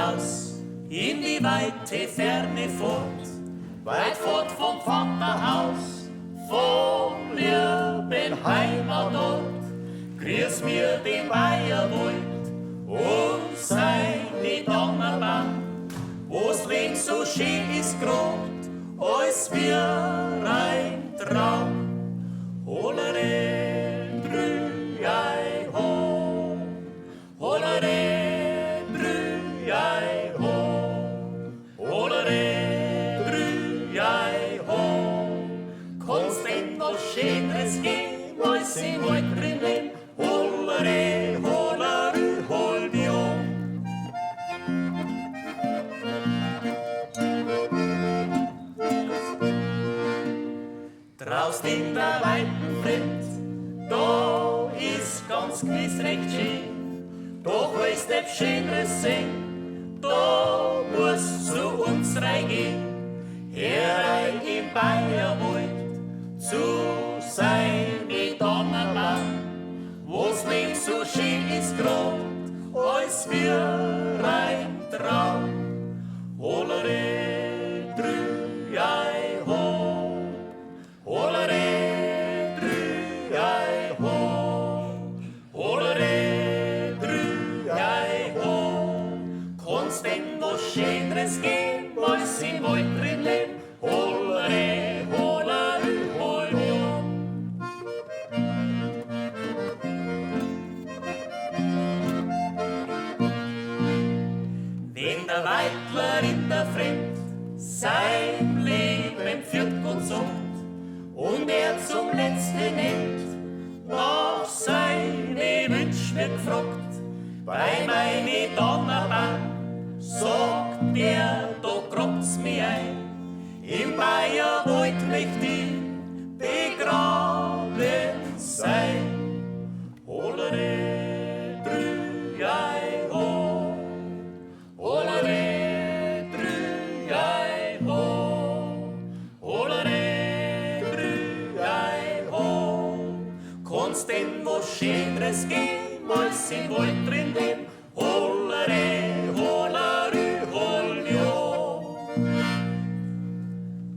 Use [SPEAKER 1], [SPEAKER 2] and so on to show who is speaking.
[SPEAKER 1] hinaus in die weite Ferne fort, weit fort vom Vaterhaus, vom lieben Heimatort. Grüß mir den Bayerwald und seine Donnerbahn, wo's Leben so schön ist grad, als wir ein Traum. Hollere, Brühei, ho, Hollere, Brühei, ho, Hollere, Brühei, ho. Kannst denn was Schöneres geben, als im Wald drinnen? Hollere, Hollerü, hol die um. Draußen in der weiten Front, da ist ganz gewiss recht schön. Doch weil's nicht Schöneres sehen, da muss zu uns reingehen. Herein im Bayerwald, zu seine Donnerbahn, wo's Leben so schön ist grad, als wir ein Traum. Hollere, Brühei, ho, Hollere, Brühei, ho, Hollere, Brühei, ho. Kannst denn was Schöneres geben, als im Wald drin leben? Hollere, Hollerü, hol die um. Wenn der Weidler in der Fremd sein Leben führt gesund und er zum letzten End nach seine Wünsch wird gefragt, bei meine Donnerbahn sagt der, da kropft's mir ein, im Bayerwald möcht ich begraben sein. Hollere, Brühei, ho, Hollere, Brühei, ho, Hollere, Brühei, ho. Kannst denn was Schöneres geben, als im Wald drin leben? Hollere,